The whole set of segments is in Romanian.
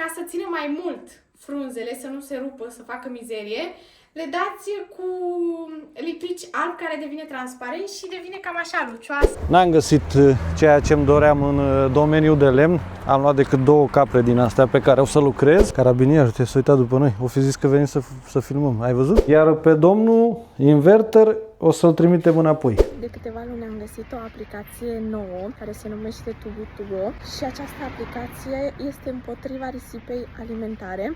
Ca să țină mai mult frunzele, să nu se rupă, să facă mizerie, le dați cu lipici alb care devine transparent și devine cam așa lucioasă. N-am găsit ceea ce îmi doream în domeniul de lemn. Am luat decât 2 capre din astea pe care o să lucrez. Carabinier, te-ai uitat după noi. O fi zis că venim să filmăm. Ai văzut? Iar pe domnul inverter o să-l trimitem înapoi. De câteva luni am găsit o aplicație nouă care se numește Tugo și această aplicație este împotriva risipei alimentare.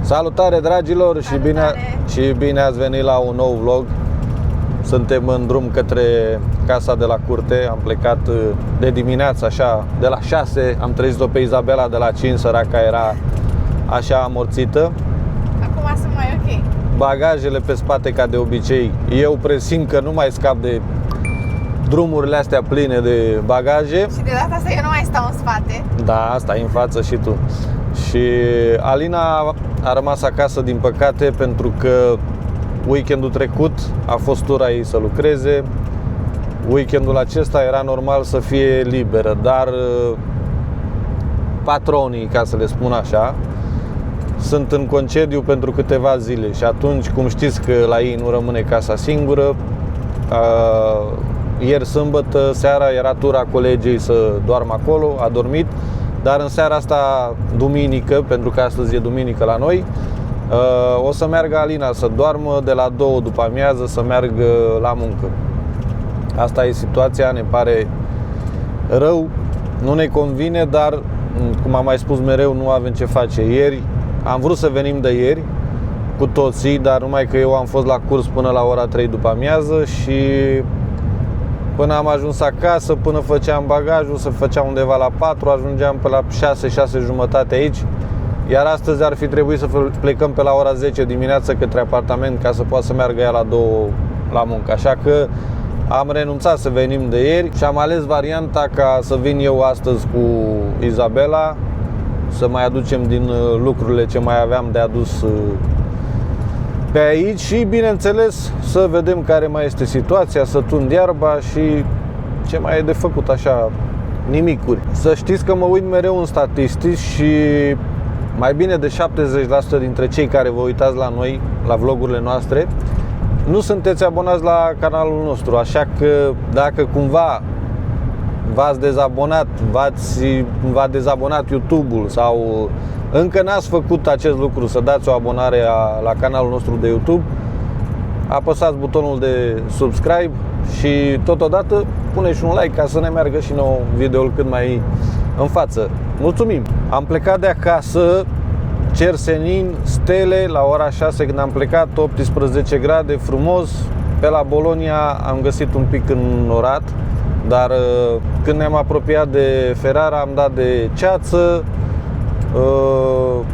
Salutare, dragilor! Salutare. Și bine ați venit la un nou vlog. Suntem în drum către casa de la curte. Am plecat de dimineață, așa, de la 6. Am trezit-o pe Izabela de la 5, săraca era așa amorțită. Acum sunt mai ok. Bagajele pe spate ca de obicei. Eu presimt că nu mai scap de drumurile astea pline de bagaje. Și de data asta eu nu mai stau în spate. Da, stai în față și tu. Și Alina a rămas acasă, din păcate, pentru că weekendul trecut a fost tura ei să lucreze. Weekendul acesta era normal să fie liberă, dar patronii, ca să le spun așa, sunt în concediu pentru câteva zile și atunci, cum știți că la ei nu rămâne casa singură, ieri sâmbătă seara era tura colegei să doarmă acolo, a dormit. Dar în seara asta, duminică, pentru că astăzi e duminică la noi, o să meargă Alina să doarmă, de la 2 după amiază să meargă la muncă. Asta e situația, ne pare rău, nu ne convine, dar, cum am mai spus mereu, nu avem ce face. Ieri, am vrut să venim de ieri cu toții, dar numai că eu am fost la curs până la ora 3 după amiază și până am ajuns acasă, până făceam bagajul, se făcea undeva la 4, ajungeam pe la 6, 6 jumătate aici. Iar astăzi ar fi trebuit să plecăm pe la ora 10 dimineața către apartament ca să poată să meargă ea la 2 la muncă. Așa că am renunțat să venim de ieri și am ales varianta ca să vin eu astăzi cu Izabela, să mai aducem din lucrurile ce mai aveam de adus pe aici și, bineînțeles, să vedem care mai este situația, să tund iarba și ce mai e de făcut, așa, nimicuri. Să știți că mă uit mereu în statistici și mai bine de 70% dintre cei care vă uitați la noi, la vlogurile noastre, nu sunteți abonați la canalul nostru, așa că dacă cumva v-ați dezabonat, v-a dezabonat YouTube-ul sau încă n-ați făcut acest lucru, să dați o abonare la canalul nostru de YouTube, apăsați butonul de subscribe și totodată puneți și un like ca să ne meargă și nouă videoul cât mai în față. Mulțumim! Am plecat de acasă, cer senin, stele, la ora 6 când am plecat, 18 grade, frumos. Pe la Bologna am găsit un pic înnorat, dar când ne-am apropiat de Ferrara am dat de ceață,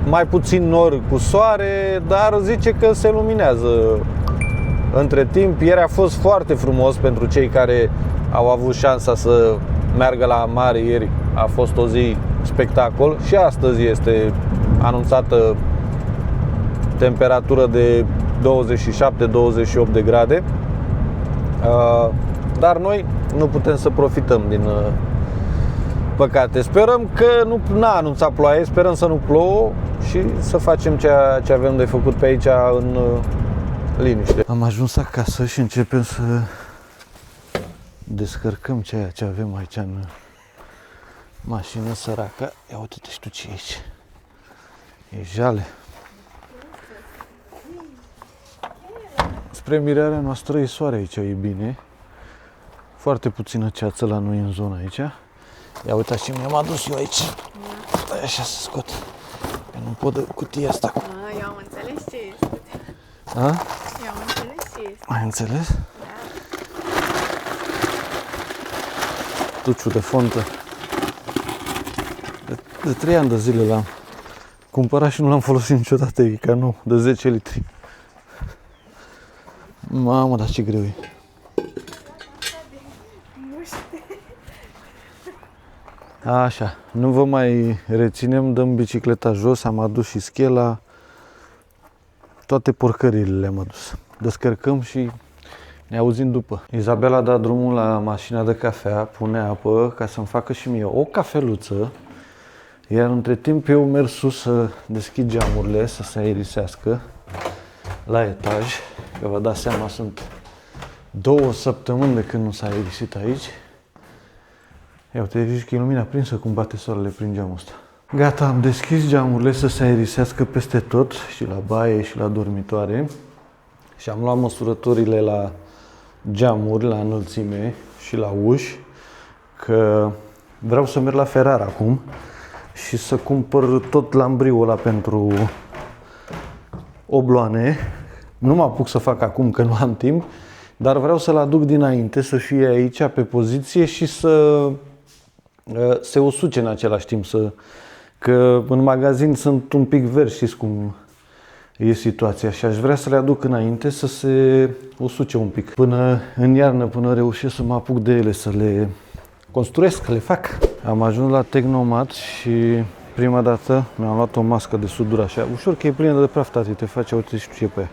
mai puțin nori cu soare, dar zice că se luminează între timp. Ieri a fost foarte frumos pentru cei care au avut șansa să meargă la mare ieri. A fost o zi spectacol și astăzi este anunțată temperatură de 27-28 de grade. Dar noi nu putem să profităm din păcate. Sperăm că nu a anunțat ploaie, sperăm să nu plouă și să facem ceea ce avem de făcut pe aici în liniște. Am ajuns acasă și începem să descărcăm ceea ce avem aici în mașină săracă. Ia uite-te și tu ce e aici. E jale. Spre mirarea noastră e soare aici, e bine. Foarte puțină ceață la noi în zona aici. Ia uitați ce mi-am adus eu aici. Stai așa să scot. Că Nu pot de cutia asta. Eu am înțeles ce este. A? Eu am înțeles ce este. Ai înțeles? Da. Tuciul de fontă. De 3 ani de zile l-am cumpărat și nu l-am folosit niciodată, e ca nou, de 10 litri. Mamă, dar ce greu e. Așa, nu vă mai reținem, dăm bicicleta jos, am adus și schela, toate porcările le-am adus. Descărcăm și ne auzim după. Izabela a dat drumul la mașina de cafea, pune apă ca să-mi facă și mie o cafeluță, iar între timp eu merg sus să deschid geamurile, să se aerisească la etaj, că vă dați seama, sunt 2 săptămâni de când nu s-a aerisit aici. Ia uite, zici că e lumina prinsă cum bate soarele prin geamul ăsta. Gata, am deschis geamurile să se aerisească peste tot, și la baie și la dormitoare. Și am luat măsurătorile la geamuri, la înălțime și la uși, că vreau să merg la Ferrara acum și să cumpăr tot lambriul ăla pentru obloane. Nu mă apuc să fac acum că nu am timp, dar vreau să-l aduc dinainte, să fie aici pe poziție și să se usuce în același timp, că în magazin sunt un pic verzi, știți cum e situația, și aș vrea să le aduc înainte să se usuce un pic. Până în iarnă, până reușesc să mă apuc de ele, să le construiesc, să le fac. Am ajuns la Technomat și prima dată mi-am luat o mască de sudură așa, ușor, că e plină de praf, tati, te face, uite, știu ce pe ea.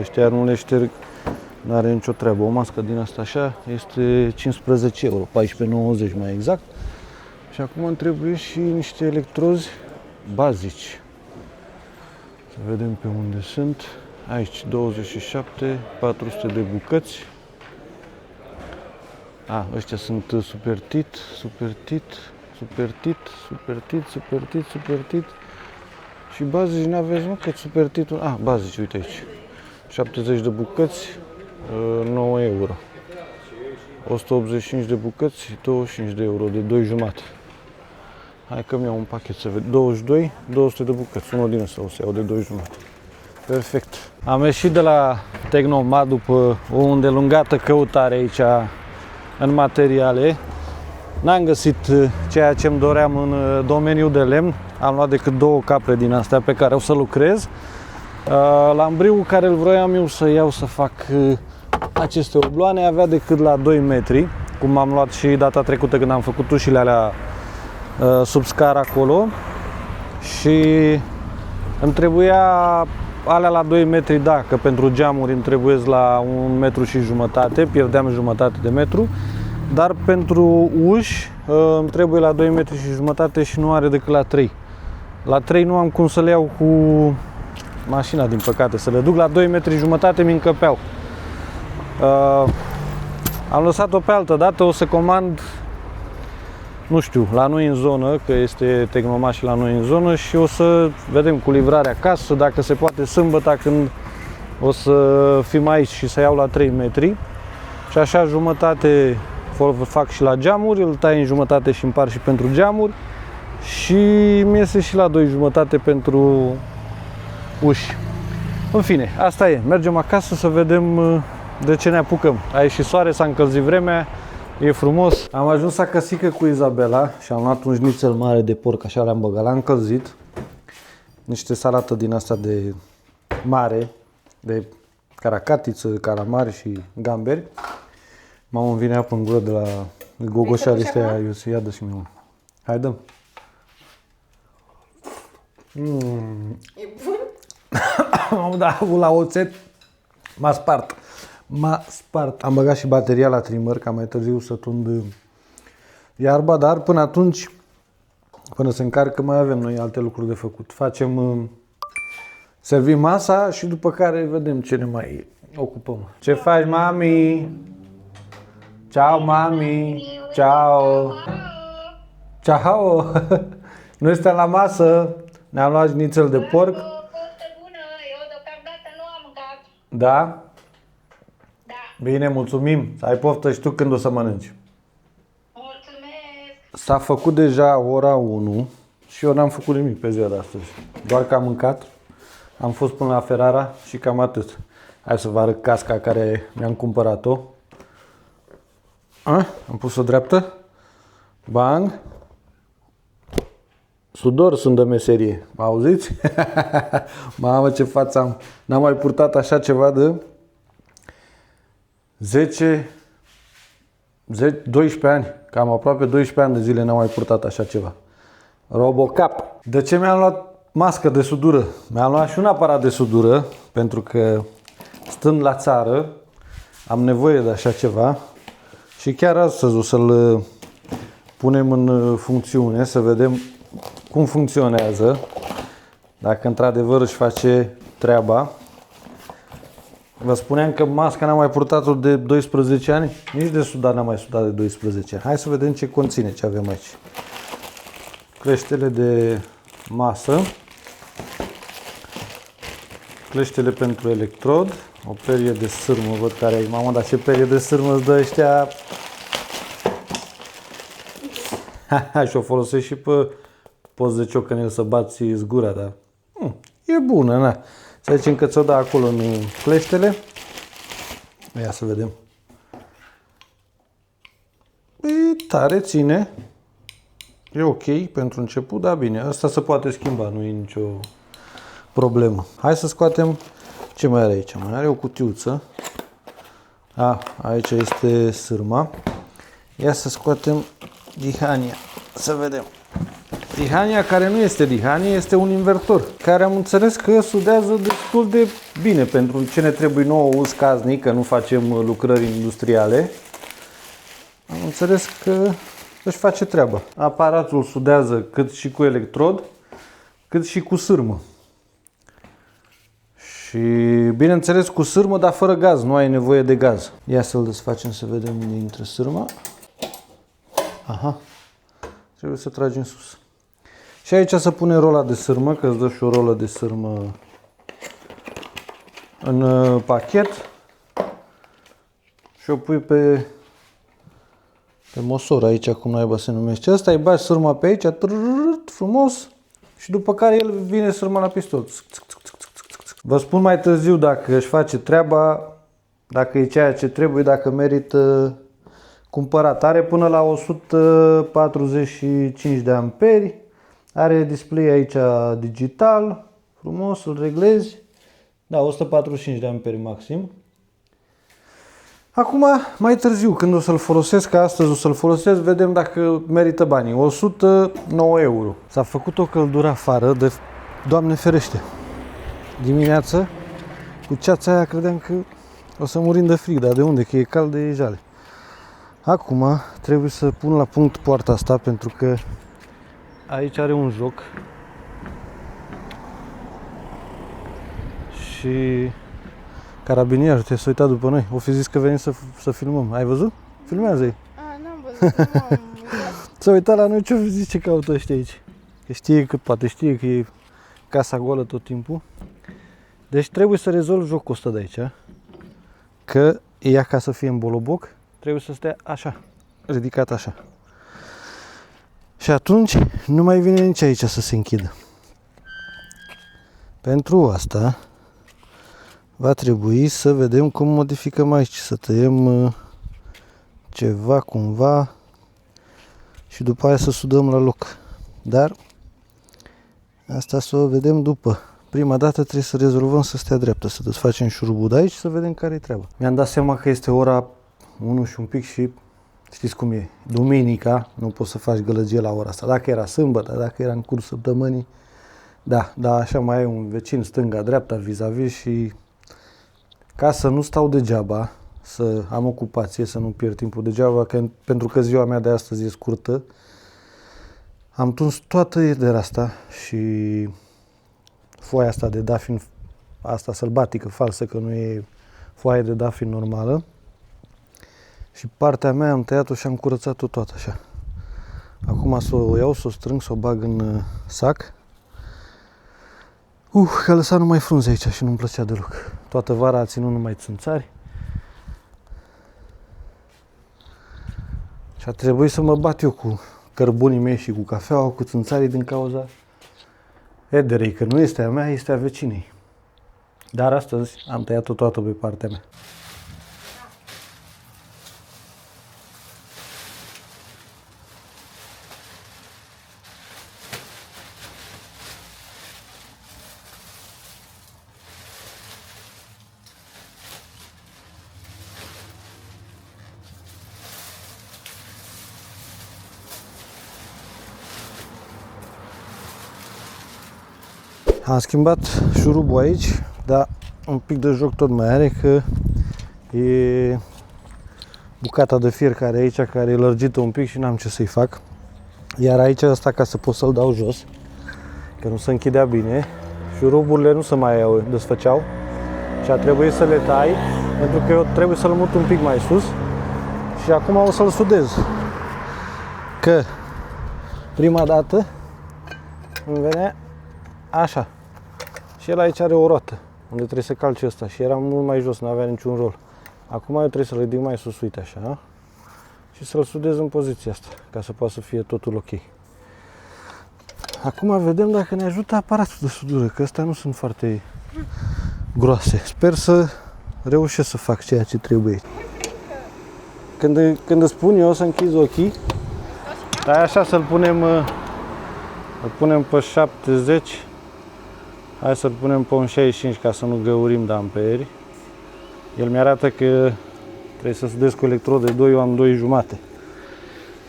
Ăștia nu le șterg, n-are nicio treabă. O mască din asta așa este 15 euro, 14,90 mai exact. Și acum îmi trebuie și niște electrozi bazici. Să vedem pe unde sunt. Aici 27, 400 de bucăți. Ăștia sunt super tit, super tit, super tit, super tit, super tit, super tit. Și bazici n-aveți, nu? Că super titul. Bazici, uite aici. 70 de bucăți, 9 euro. 185 de bucăți, 25 de euro, de 2 jumate. Hai că-mi iau un pachet să vedem. 22, 200 de bucăți, unul din ăsta o să iau de 2 jumate. Perfect. Am ieșit de la Technomat după o îndelungată căutare aici în materiale. N-am găsit ceea ce îmi doream în domeniul de lemn. Am luat decât 2 capre din astea pe care o să lucrez. Lambriul care îl vroiam eu să iau să fac aceste obloane avea decât la 2 metri, cum am luat și data trecută când am făcut ușile alea sub scară acolo, și îmi trebuia alea la 2 metri, da, că pentru geamuri îmi trebuie la 1,5 metri, pierdeam jumătate de metru, dar pentru uși îmi trebuie la 2,5 metri și nu are decât la 3. La 3 nu am cum să le iau cu mașina, din păcate, să le duc la 2,5 metri, mi încăpeau. Am lăsat-o pe altă dată, o să comand, nu știu, la noi în zonă, că este Technomat și la noi în zonă, și o să vedem cu livrarea acasă, dacă se poate sâmbătă, când o să fim aici, și să iau la 3 metri. Și așa jumătate fac și la geamuri, îl tai în jumătate și împar și pentru geamuri, și mi iese și la 2 jumătate pentru uși. În fine, asta e. Mergem acasă să vedem de ce ne apucăm. A ieșit soare, s-a încălzit vremea, e frumos. Am ajuns acasă cu Izabela și am luat un șnițel mare de porc, așa l-am băgat, l-am încălzit. Niște salată din asta de mare, de caracatiță, calamari și gamberi. Mamă, îmi vine apă în gură de la gogoșare astea, eu să ia dă și mie. Hai, dăm. E bun? Am dat la oțet, m-a spart. Am băgat și bateria la trimmer, ca mai târziu să tund iarba, dar până atunci, până se încarcă, mai avem noi alte lucruri de făcut. Servim masa și după care vedem ce ne mai ocupăm. Ce faci, mami? Ciao, mami! Ciao! Ciao! Noi suntem la masă, ne-am luat șnițel de porc. Eu deocamdată nu am mâncat. Da? Da. Bine, mulțumim. Să ai poftă și tu când o să mănânci. Mulțumesc. S-a făcut deja ora 1 Și eu n-am făcut nimic pe ziua de astăzi. Doar că am mâncat, am fost până la Ferrara și cam atât. Hai să vă arăt casca care mi-am cumpărat-o. Am pus-o dreaptă. Bang. Sudor sunt de meserie. Mă auziți? Mamă, ce față am. N-am mai purtat așa ceva de 12 ani. Cam aproape 12 ani de zile n-am mai purtat așa ceva. Robocap. De ce mi-am luat mască de sudură? Mi-am luat și un aparat de sudură, pentru că stând la țară am nevoie de așa ceva. Și chiar astăzi o să-l punem în funcțiune, să vedem cum funcționează, dacă într-adevăr își face treaba. Vă spuneam că masca n-am mai purtat-o de 12 ani, nici de sudat n-am mai sudat de 12 ani. Hai să vedem ce conține, ce avem aici. Cleștele de masă, cleștele pentru electrod, o perie de sârmă, văd care e. Mamă, dar ce perie de sârmă îți dă ăștia. Și o folosesc și pe poți de ciocănel să bați zgura, dar e bună, na. Să zicem că ți-o dă acolo în cleștele. Ia să vedem. E tare, ține. E ok pentru început, dar bine. Asta se poate schimba, nu e nicio problemă. Hai să scoatem ce mai are aici. Mai are o cutiuță. Aici este sârma. Ia să scoatem dihania. Să vedem. Dihania, care nu este dihanie, este un invertor, care am înțeles că sudează destul de bine pentru ce ne trebuie nouă uz casnic, că nu facem lucrări industriale. Am înțeles că își face treaba. Aparatul sudează cât și cu electrod, cât și cu sârmă. Și bineînțeles cu sârmă, dar fără gaz, nu ai nevoie de gaz. Ia să-l desfacem să vedem unde intră sârma. Aha. Trebuie să tragem sus. Și aici să pune rola de sârmă, că îți dă și o rolă de sârmă în pachet. Și o pui pe măsură aici, cum naiba se numește. Asta îi bagi sârma pe aici, frumos. Și după care el vine sârma la pistol. Vă spun mai târziu dacă își face treaba, dacă e ceea ce trebuie, dacă merită cumpărat. Are până la 145 de amperi. Are display aici digital. Frumos, îl reglezi. Da, 145 de amperi maxim. Acum, mai târziu, când o să-l folosesc, că astăzi o să-l folosesc, vedem dacă merită banii. 109 euro. S-a făcut o căldură afară de Doamne ferește. Dimineață, cu ceața aia credeam că o să murim de frig, dar de unde? Că e cald de jale. Acum trebuie să pun la punct poarta asta, pentru că aici are un joc și carabinierul te s-a uitat după noi. O fi zis că venim să filmăm. Ai văzut? Filmează-i. N-am văzut, m-am S-a uitat la noi, ce zice ce caută ăștia aici. Că știe că, poate știe că e casa goală tot timpul. Deci trebuie să rezolv jocul ăsta de aici. Că ea, ca să fie în boloboc, trebuie să stea așa, ridicat așa. Și atunci nu mai vine nici aici să se închidă. Pentru asta va trebui să vedem cum modificăm aici, să tăiem ceva cumva și după aia să sudăm la loc. Dar asta să o vedem după. Prima dată trebuie să rezolvăm să stea dreaptă, să desfacem șurubul de aici și să vedem care e treaba. Mi-am dat seama că este ora 1 și un pic și știți cum e, duminica, nu poți să faci gălăgie la ora asta. Dacă era sâmbătă, dacă era în curs săptămânii, da, așa mai e un vecin stânga-dreapta vis-a-vis și ca să nu stau degeaba, să am ocupație, să nu pierd timpul degeaba, că, pentru că ziua mea de astăzi e scurtă, am tuns toată edera asta și foaia asta de dafin, asta sălbatică, falsă, că nu e foaie de dafin normală. Și partea mea am tăiat-o și am curățat-o toată așa. Acum să o iau, să o strâng, să o bag în sac. Că a lăsat numai frunze aici și nu-mi plăcea deloc. Toată vara a ținut numai țânțari. Și a trebuit să mă bat eu cu cărbunii mei și cu cafeaua, cu țânțarii din cauza ederei, că nu este a mea, este a vecinei. Dar astăzi am tăiat-o toată pe partea mea. Am schimbat șurubul aici, dar un pic de joc tot mai are, că e bucata de fier care e aici, care e lărgită un pic și n-am ce să-i fac. Iar aici ăsta, ca să pot să-l dau jos, că nu se închidea bine, șuruburile nu se mai desfăceau și a trebuit să le tai, pentru că eu trebuie să-l mut un pic mai sus și acum o să-l sudez. Că prima dată îmi venea așa. Și el aici are o roată, unde trebuie să calci ăsta și era mult mai jos, nu avea niciun rol. Acum eu trebuie să-l ridic mai sus, uite așa, și să-l sudez în poziția asta, ca să poată să fie totul ok. Acum vedem dacă ne ajută aparatul de sudură, că astea nu sunt foarte groase. Sper să reușesc să fac ceea ce trebuie. Când îți spun eu să închizi ochii, dar așa să-l punem pe 70. Hai să-l punem pe un 65 ca să nu găurim de amperi. El mi-arată că trebuie să sudez cu electrode 2, eu am 2,5.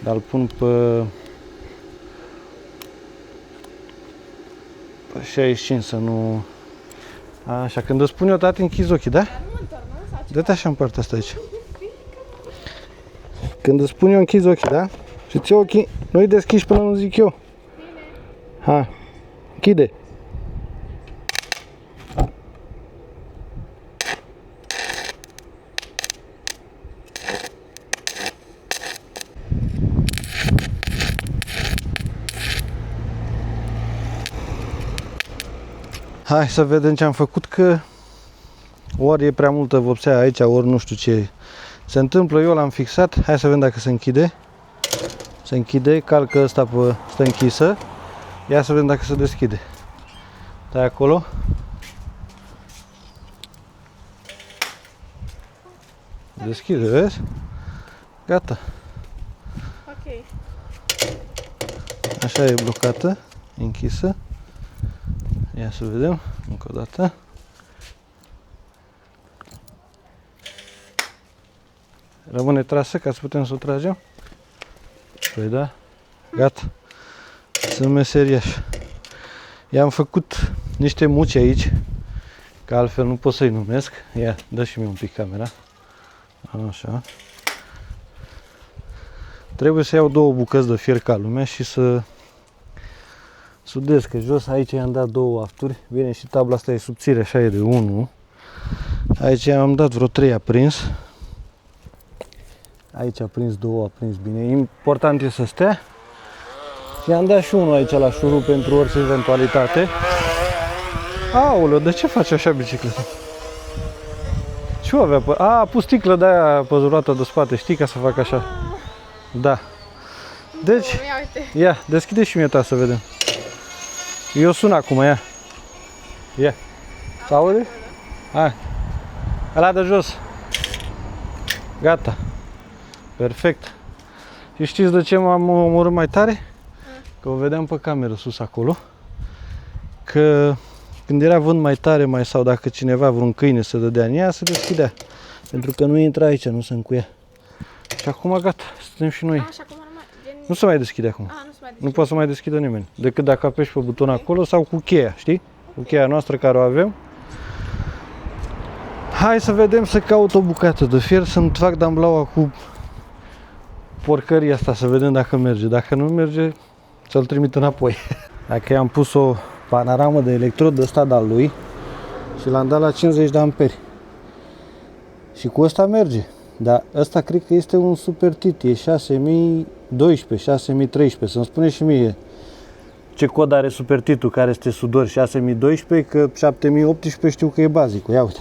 Dar îl pun pe 65 să nu... Așa, când îți spun eu, tati, închizi ochii, da? Dă-te așa în partea asta aici. Când îți spun eu, închizi ochii, da? Și ți ochii, nu-i deschiși până nu zic eu. Ha, închide. Hai să vedem ce am făcut, că ori e prea multă vopsea aici, ori nu știu ce se întâmplă. Eu l-am fixat, hai să vedem dacă se închide. Se închide, calcă ăsta pe stă închisă. Ia să vedem dacă se deschide. Stai acolo. Deschide, vezi? Gata. Ok. Așa e blocată, închisă. Ia să vedem, încă o dată. Rămâne trasă ca să putem să o tragem? Păi da, gata. Sunt meseriaș. I-am făcut niște muci aici, că altfel nu pot să-i numesc. Ia, dă și mie un pic camera. Așa. Trebuie să iau 2 bucăți de fier ca lumea și să sudez, că jos aici i-am dat 2 afturi. Bine, și tabla asta e subțire, așa e de 1. Aici i-am dat vreo 3 aprins. Aici a prins 2, a prins bine. Important e să stea. Și am dat și unul aici la șurub pentru orice eventualitate. Aoleu, de ce faci așa bicicleta? Ce-o avea pe... A pus sticlă de aia pe roata de spate, știi, ca să fac așa. Da. Deci, ia, deschide și mie ta să vedem. Eu sun acum, ia. Ia. S-aude? Hai. Ăla de jos. Gata. Perfect. Și știți de ce m-am omorât mai tare? Că o vedeam pe cameră sus acolo. Că când era vânt mai tare, mai sau dacă cineva, vreun câine se dădea în ea, se deschidea. Pentru că nu intra aici, nu se încuia. Și acum gata, suntem și noi. Nu se mai deschide acum. Nu poate să mai deschidă nimeni. Decât dacă apeși pe buton acolo sau cu cheia, știi? Cu cheia noastră care o avem. Hai să vedem, să caut o bucată de fier, să-mi fac damblaua cu porcăria asta, să vedem dacă merge. Dacă nu merge, să-l trimit înapoi. Dacă i-am pus o panoramă de electrod de ăsta de-al lui și l-am dat la 50 de amperi. Și cu ăsta merge. Dar ăsta cred că este un super tit, e 6012, 6013, să-mi spune și mie ce cod are super titul, care este sudor, 6012, că 7018 știu că e bazicul, ia uite.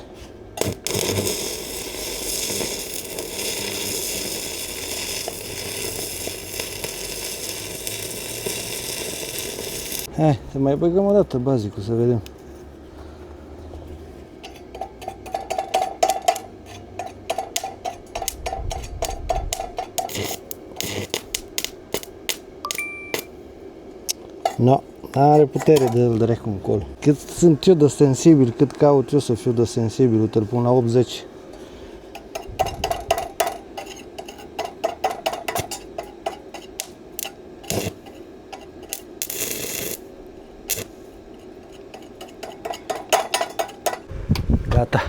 Hai, să mai băgăm o dată bazicul, să vedem. No, are putere de el direct încolo. Cât sunt eu de sensibil, cât caut eu să fiu de sensibil, uite, îl pun la 80. Gata.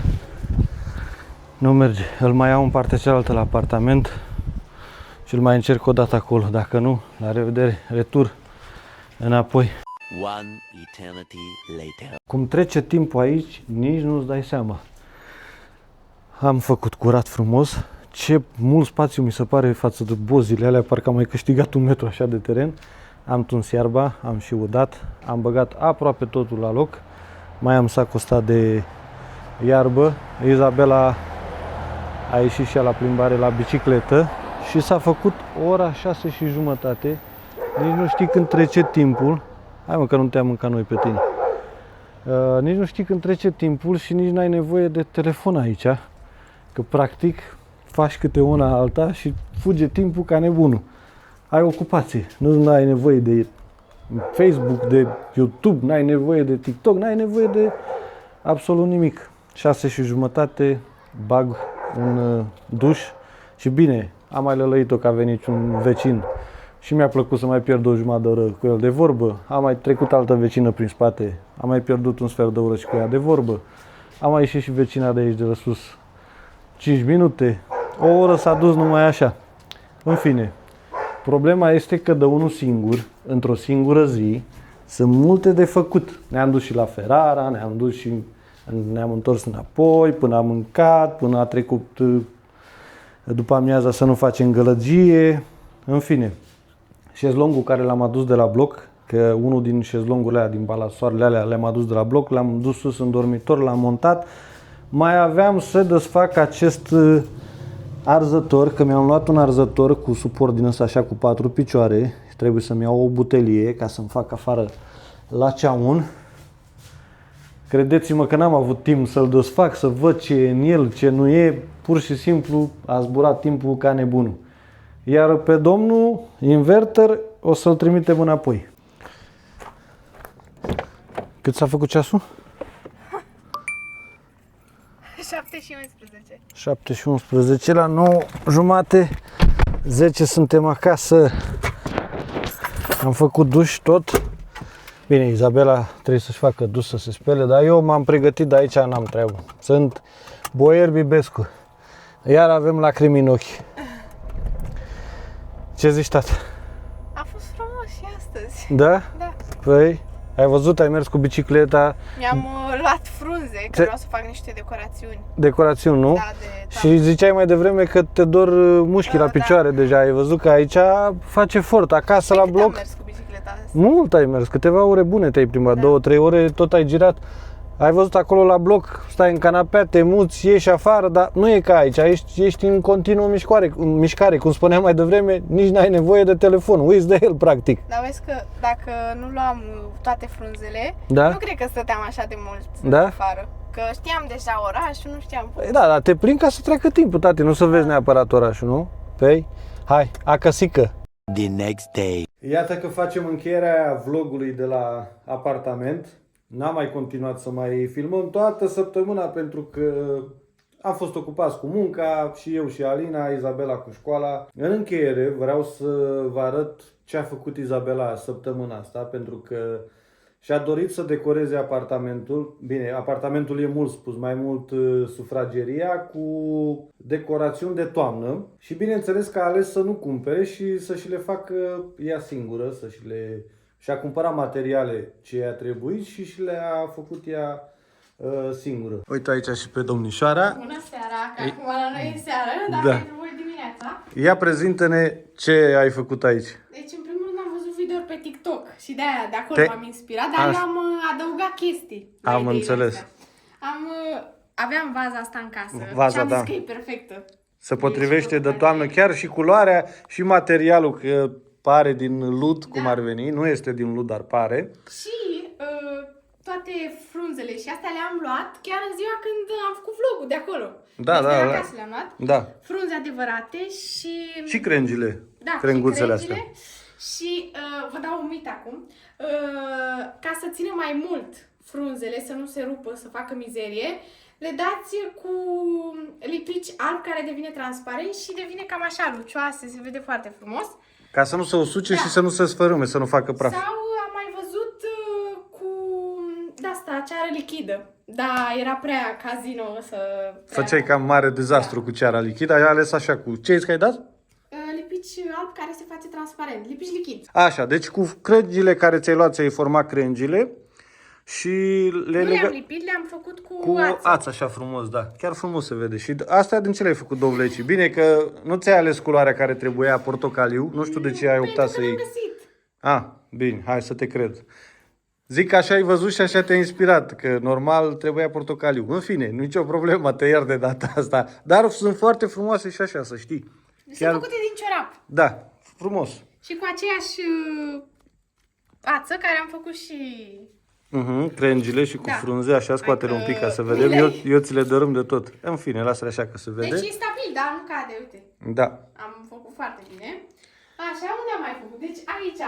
Nu merge. Îl mai iau în partea cealaltă la apartament și îl mai încerc o dată acolo. Dacă nu, la revedere, retur înapoi. One eternity later. Cum trece timpul aici, nici nu-ți dai seama. Am făcut curat frumos. Ce mult spațiu mi se pare față de bozile alea, parcă am mai câștigat 1 metru așa de teren. Am tuns iarba, am și udat, am băgat aproape totul la loc. Mai am sac ăsta de iarbă. Izabela a ieșit și ea la plimbare la bicicletă și s-a făcut ora 6:30. Nici nu știi când trece timpul. Hai mă că nu te-am mâncat noi pe tine. Nici nu știi când trece timpul și nici n-ai nevoie de telefon aici. Că practic faci câte una alta și fuge timpul ca nebunul. Ai ocupație. Nu ai nevoie de Facebook, de YouTube, n-ai nevoie de TikTok, n-ai nevoie de absolut nimic. 6:30 bag un duș și bine, am mai lălăit-o că a venit un vecin și mi-a plăcut să mai pierd o jumătate de oră cu el de vorbă. Am mai trecut altă vecină prin spate, am mai pierdut un sfert de oră și cu ea de vorbă. Am mai ieșit și vecina de aici de la sus 5 minute, o oră s-a dus numai așa. În fine, problema este că de unul singur, într-o singură zi, sunt multe de făcut. Ne-am dus și la Ferrara, ne-am întors înapoi, până am mâncat, până a trecut după amiaza să nu facem gălăgie. În fine, șezlongul care l-am adus de la bloc, că unul din șezlongurile alea, din balasoarele alea, le-am adus de la bloc, l-am dus sus în dormitor, l-am montat. Mai aveam să desfac acest arzător, că mi-am luat un arzător cu suport din ăsta așa cu 4 picioare. Trebuie să-mi iau o butelie ca să-mi fac afară la ceaun. Credeți-mă că n-am avut timp să-l desfac, să văd ce e în el, ce nu e. Pur și simplu a zburat timpul ca nebunul. Iar pe domnul inverter o să-l trimitem înapoi. Cât s-a făcut ceasul? 7:11. 7:11 la 9:30. 10 suntem acasă. Am făcut duș tot. Bine, Izabela trebuie să-și facă duș, să se spele, dar eu m-am pregătit de aici, n-am treabă. Sunt boier Bibescu. Iar avem lacrimi în ochi. Ce zici, tată? A fost frumos și astăzi. Da? Da. Păi, ai văzut, ai mers cu bicicleta. Mi-am luat frunze, că vreau să fac niște decorațiuni. Decorațiuni, nu? Da, de Și ziceai mai devreme că te dor mușchii la picioare deja. Ai văzut că aici face efort. Acasă la Cât am bloc. mers cu bicicleta asta? Mult ai mers, câteva ore bune te-ai plimbat, 2-3 ore tot ai girat. Ai văzut acolo la bloc, stai în canapea, te muți, ieși afară, dar nu e ca aici, ești în continuă mișcare, cum spuneam mai devreme, nici n-ai nevoie de telefon, uiți de el practic. Dar vezi că dacă nu luam toate frunzele, Da? nu cred că stăteam așa de mult Da? afară. Că știam deja orașul, nu știam. Păi da, dar te plimbi ca să treacă timpul, tati, nu să vezi neapărat orașul, nu? Păi, hai, acasică. The next day. Iată că facem încheierea vlogului de la apartament. N-am mai continuat să mai filmăm toată săptămâna pentru că am fost ocupați cu munca, și eu și Alina, Izabela cu școala. În încheiere vreau să vă arăt ce a făcut Izabela săptămâna asta, pentru că și-a dorit să decoreze apartamentul. Bine, apartamentul e mult spus, mai mult sufrageria, cu decorațiuni de toamnă. Și bineînțeles că a ales să nu cumpere și să și le facă ea singură, și-a cumpărat materiale ce i-a trebuit și le-a făcut ea singură. Uite aici și pe domnișoara. Bună seara, că acum la noi e seară, dar Da. pentru voi dimineața. Ia prezintă-ne ce ai făcut aici. Deci, în primul rând, am văzut video pe TikTok și de-aia, de acolo m-am inspirat, dar eu am adăugat chestii la Am ideile înțeles. astea. Aveam vaza asta în casă Vaza, și am zis da. că e perfectă. Se potrivește de toamnă, chiar și culoarea și materialul, că pare din lut, cum ar veni. Nu este din lut, dar pare. Și toate frunzele și astea le-am luat chiar în ziua când am făcut vlogul de acolo. Da, deci da, de la da. casă le-am luat. Da. Frunze adevărate și... Și crengile. Da, Crenguțele și crengile. astea. Și vă dau un mit acum. Ca să țină mai mult frunzele, să nu se rupă, să facă mizerie, le dați cu lipici alb care devine transparent și devine cam așa lucioase, se vede foarte frumos. Ca să nu se usuce Da. și să nu se sfărâme, să nu facă praf. Sau am mai văzut cu de-asta, ceară lichidă. Da, era prea casino să... Făceai cam mare dezastru cu ceara lichidă, ai ales așa cu... Ce ai dat? Lipici alb care se face transparent, lipici lichid. Așa, deci cu crengile care ți-ai luat, ți-ai format crengile și le Nu le-am lipit, le-am făcut cu ață. ață așa frumos, da. Chiar frumos se vede. Și astea din ce le-ai făcut, dovlecii? Bine că nu ți-ai ales culoarea care trebuia, portocaliu. Nu știu de ce ai optat să iei. iei. Găsit. Bine, hai să te cred. Zic că așa ai văzut și așa te-ai inspirat, că normal trebuia portocaliu. În fine, nicio problemă, te iert de data asta. Dar sunt foarte frumoase și așa, să știi. Sunt făcute din ciorap. Da, frumos. Și cu aceeași ață care am făcut și... Crengile și cu frunze, așa, scoate-le un pic ca să vedem. Eu ți le dărâm de tot. În fine, lasă-le așa că se vede. Deci e stabil, da? Nu cade, uite. Da. Am făcut foarte bine. Așa, unde am mai făcut? Deci aici,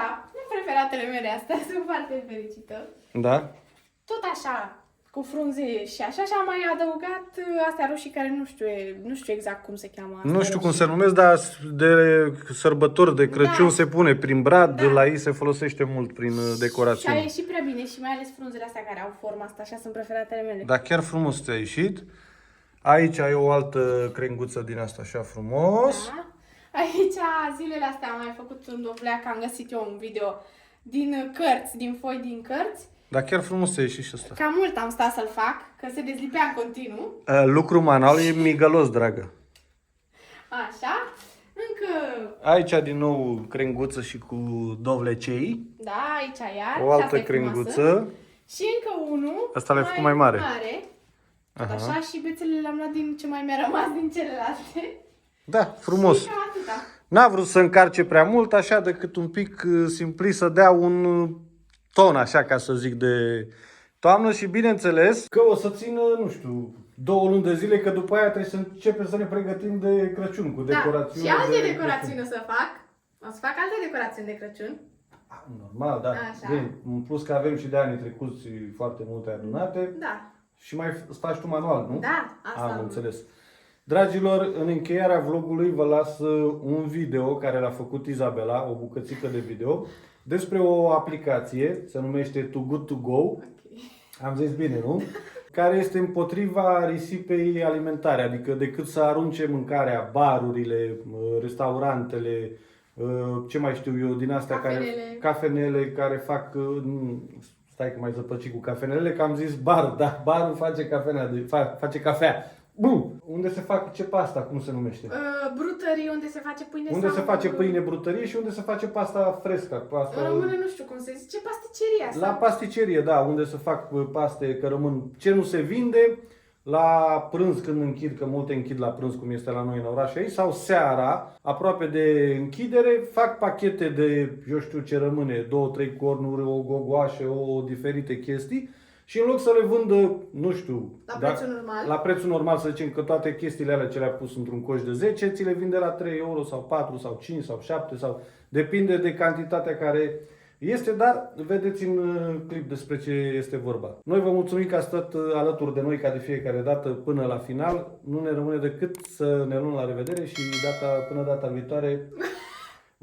preferatele mele astea, sunt foarte fericită. Da? Tot așa, cu frunze și așa, și am mai adăugat astea roșii care nu știu exact cum se cheamă. Nu știu cum se numesc, dar de sărbători de Crăciun se pune prin brad, la ei se folosește mult prin decorațiune. Și a ieșit prea bine și mai ales frunzele astea care au forma asta, așa sunt preferatele mele. Da, chiar frumos ți-a ieșit. Aici ai o altă crenguță din asta, așa frumos. Da. Aici, zilele astea am mai făcut un dovleac, am găsit eu un video din cărți, din foi din cărți. Da, chiar frumos ți-a ieșit și ăsta. Cam mult am stat să-l fac, că se dezlipea în continuu. Lucru manual e migălos, dragă. Așa, încă... Aici din nou crenguță și cu dovlecei. Da, aici iar. O și asta altă e frumoasă. crenguță. Și încă unul. Asta l-ai făcut mai mare. Tot așa, și bețele le-am luat din ce mai mi-a rămas din celelalte. Da, frumos. Și cam atâta. N-a vrut să încarce prea mult, așa, decât un pic simpli să dea un ton, așa, ca să zic, de toamnă și bineînțeles că o să țină, nu știu, 2 luni de zile, că după aia trebuie să începem să ne pregătim de Crăciun cu decorațiuni. Da, și alte decorațiuni o să fac. O să fac alte decorațiuni de Crăciun. Normal, da. Așa. Bine, în plus că avem și de anii trecuți foarte multe adunate. Da. Și mai faci tu manual, nu? Da, asta am înțeles. Dragilor, în încheierea vlogului vă las un video care l-a făcut Izabela, o bucățică de video, despre o aplicație, se numește Too Good To Go. Okay. Am zis bine, nu? Care este împotriva risipei alimentare, adică decât să arunce mâncarea, barurile, restaurantele, ce mai știu eu, din astea cafenele care fac... Stai că mai zăpăci cu cafenele, că am zis bar, da, barul face cafea. Bun. Unde se fac ce pasta, cum se numește? Brutărie, unde se face pâine. Unde se face pâine, brutărie și unde se face pasta frescă. Pasta... În română nu știu cum se zice, pasticeria asta. La pasticerie, da, unde se fac paste că rămân ce nu se vinde, la prânz când închid, că multe închid la prânz cum este la noi în oraș aici, sau seara, aproape de închidere, fac pachete de, eu știu ce rămâne, 2-3 cornuri, o gogoașă, o diferite chestii. Și în loc să le vândă, nu știu, prețul normal. La prețul normal, să zicem că toate chestiile alea ce le-a pus într-un coș de 10, ți le vinde la 3 euro sau 4 sau 5 sau 7 sau depinde de cantitatea care este, dar vedeți în clip despre ce este vorba. Noi vă mulțumim că ați stat alături de noi ca de fiecare dată până la final. Nu ne rămâne decât să ne luăm la revedere și până data viitoare.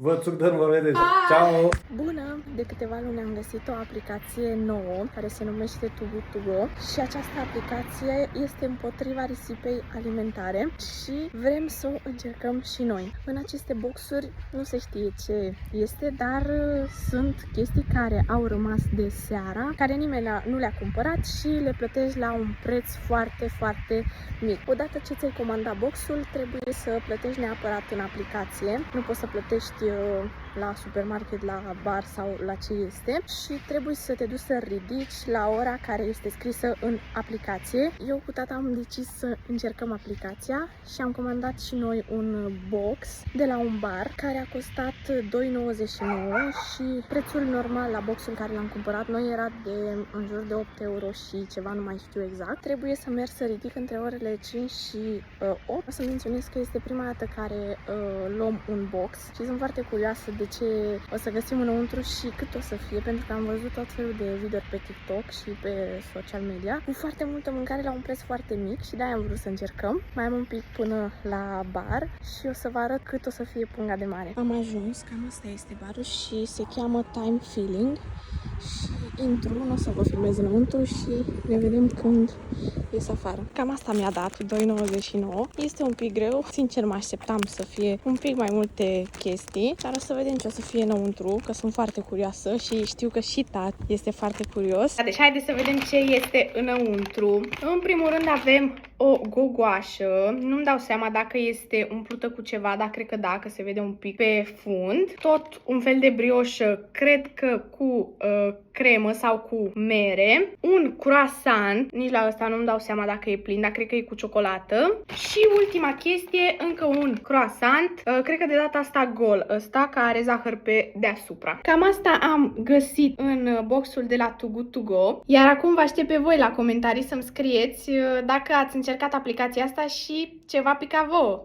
Vă țugdăm, vă vedeți! Ciao! Bună! De câteva luni am găsit o aplicație nouă care se numește Too Good To Go și această aplicație este împotriva risipei alimentare și vrem să o încercăm și noi. În aceste boxuri nu se știe ce este, dar sunt chestii care au rămas de seara, care nimeni nu le-a cumpărat și le plătești la un preț foarte, foarte mic. Odată ce ți-ai comandat boxul, trebuie să plătești neapărat în aplicație. Nu poți să plătești la supermarket, la bar sau la ce este și trebuie să te duci să ridici la ora care este scrisă în aplicație. Eu cu tata am decis să încercăm aplicația și am comandat și noi un box de la un bar care a costat 2,99 și prețul normal la boxul care l-am cumpărat noi era de în jur de 8 euro și ceva, nu mai știu exact. Trebuie să merg să ridic între orele 5 și 8. O să menționez că este prima dată care luăm un box și sunt foarte curioasă de ce o să găsim înăuntru și cât o să fie, pentru că am văzut tot felul de video pe TikTok și pe social media cu foarte multă mâncare la un preț foarte mic și de-aia am vrut să încercăm. Mai am un pic până la bar și o să vă arăt cât o să fie punga de mare. Am ajuns, cam asta este barul și se cheamă Time Feeling și intru, nu o să vă filmez înăuntru și ne vedem când ies afară. Cam asta mi-a dat, 2,99. Este un pic greu, sincer mă așteptam să fie un pic mai multe chestii, dar o să vedem ce o să fie înăuntru, că sunt foarte curioasă și știu că și tata este foarte curios. Deci haideți să vedem ce este înăuntru. În primul rând avem o gogoașă, nu-mi dau seama dacă este umplută cu ceva, dar cred că da, că se vede un pic pe fund. Tot un fel de brioșă, cred că cu cremă sau cu mere. Un croissant, nici la ăsta nu-mi dau seama dacă e plin, dar cred că e cu ciocolată. Și ultima chestie, încă un croissant, cred că de data asta gol ăsta, care are zahăr pe deasupra. Cam asta am găsit în boxul de la Too Good To Go. Iar acum vă aștept pe voi la comentarii să-mi scrieți dacă ați încercat aplicația asta și ce v-a picat vouă.